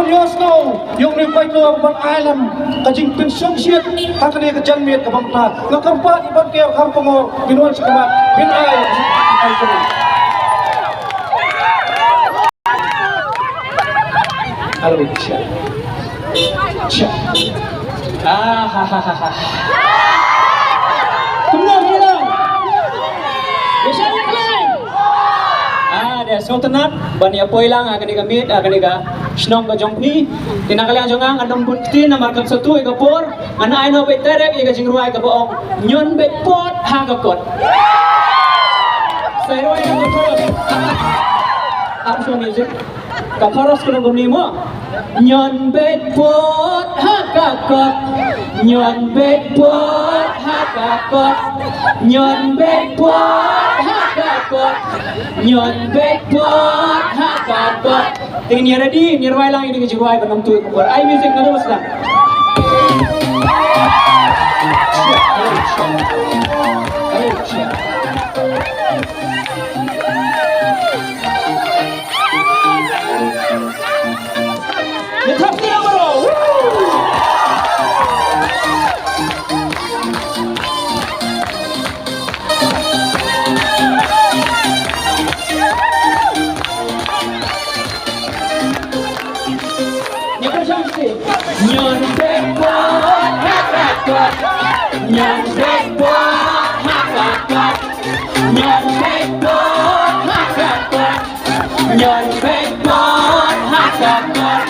Beliosno yung revite lo ban alam kajing pensyon siya kakani kajan miet kabangta ngakampat iban kayo kampungo binuan sa kamat binay ay ko halo siya ha Tumnang hilang biasanya kalian ada sultanat bani apoy lang akan digamit akan diga snong ka jongpi tinakalian jongang adong bunti na markap satu igapor ana ay no beterek iga jingruay ka boong nyon bet pot hagakot sayroy ka pot apa so music kaparos ko ng mo nyon bet pot hagakot nyon bet pot hagakot nyon bet pot hagakot nyon bet pot hagakot tingin niya ready nirway lang ini kejirway banam tuh kupar ay music na lumas lang Letap niya bro Nyon bekot hakakot Nyon bekot hakakot Nyon bekot hakakot Nyon bekot hakakot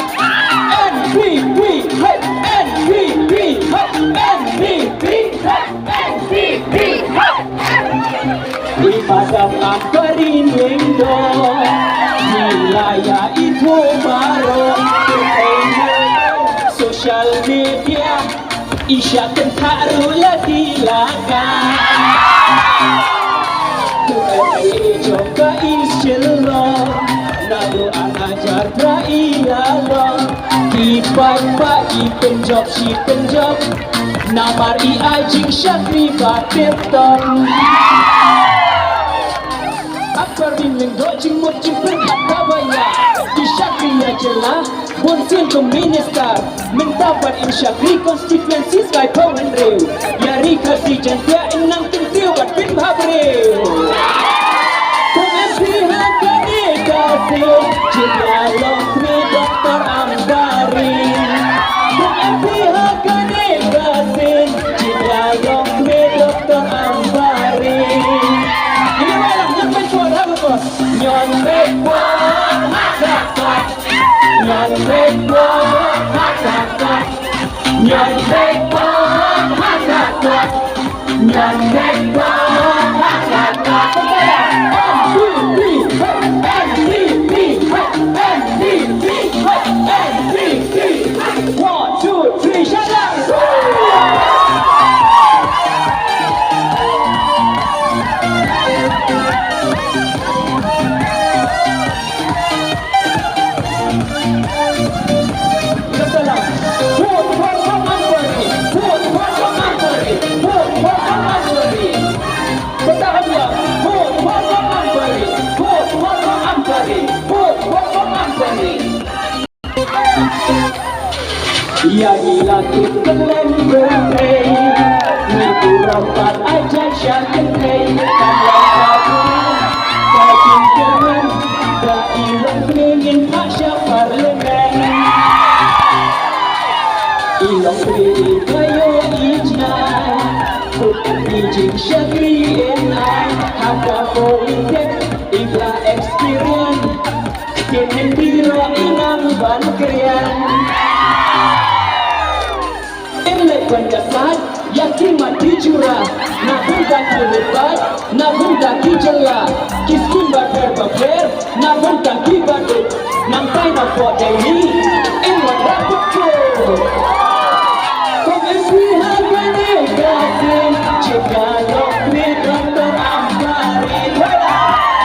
NPP hey NPP hey NPP hey NPP hey Ipadam ang karinindo Nilaya itu baru Social media Isya kentarula dilakan Tukai jomka isyelo Nalu anajar praiyalo Kipai penjob si penjob Namar ajing syakri batirton Akbar bimbing dojing mojing perhat kabaya Isyakri ajalah Bonsin ke minister Mendapat insyakri konstituensi Sky Powen Rew Yari kasih jantia enang tentiu Kat bin Habril Pemimpinan kami kasih Dialog ni Dr. Amdarin Pemimpinan kami kasih Dialog ni Dr. Amdarin Ini malam yang mencuat bos Nyon bekwan hakakak Nyon bekwan hakakak Nyon bekwan hakakak Nyon bekwan hakakak MVP MVP MVP MVP 1, 2, 3 shut up Ia dilatih kelen bertray Niku rapat aja syakentay Kamlang kaburan Kajing kemen Dailang peningin pasya parlemen Ilang pilih kayo ijnay Ijing syakri enay Haka politik Ibla experience Kinin biro inang bankerian Inlet bandasat Yakin mati jurah Namun kaki lebat Namun kaki jela Kiskin bakar bakar Namun kaki badut Nampai nampak daily Inlet rapat ko Pemimpinan negatif Jika lokri Dr. Amdarin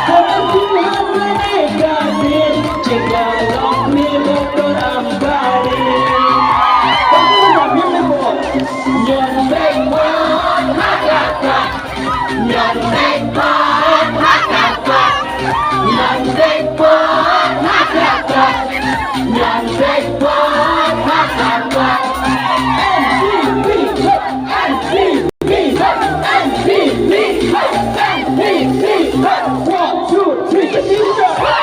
Pemimpinan negatif Jika lokri Dr. Amdarin Nyon bekwan hakakak Nyon bekwan hakakak Nyon bekwan hakakak Nyon breakboard hakakak NCB NCB NCB NCB 1, 2, 3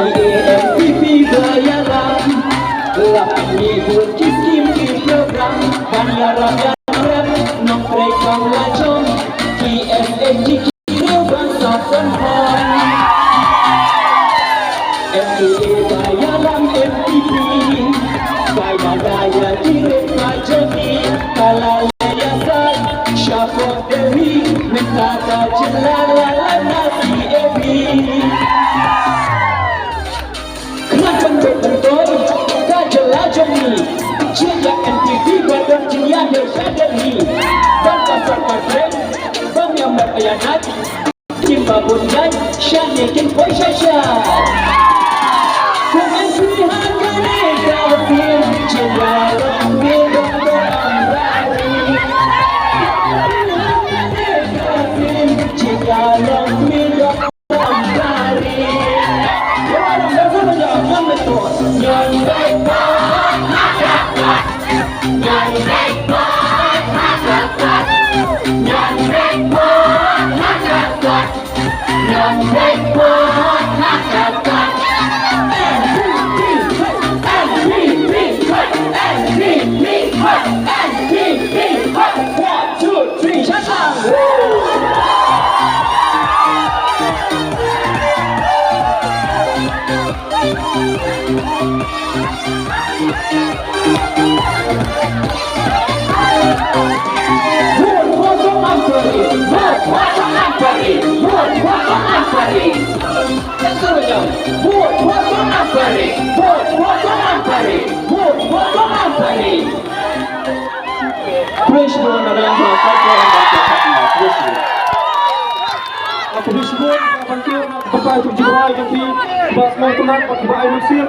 Indonesia MPP bayaran Lakni burkis kim program Banyaran yang rap Nongkrek kau lacong KSMG kira bangsa penhon MPA bayaran MPP Kaya raya kirim majoni Kalalaya Syafok Dewi Mentaka jelala nasi ebi bentuk-bentuk kajelajah ni Jika NTV badan dia sadar ni Dan pasar kadren Bang yang berkhianat Timba bundan Syanikin boy syasyak Dengan pilihan kami Kafir Jika rambil dan beramrari Pilihan kami kafir Jika rambil dan beramrari Nyon breakboard hakakak Nyon breakboard hakakak Nyon breakboard hakakak Nyon breakboard hakakak NCB NCB NCB 1, 2, 3 Syasyak Presiden ada yang melakukan Presiden. Aku disebut bangkit berkait ujian yang di bas mau tenang pakai air mesin.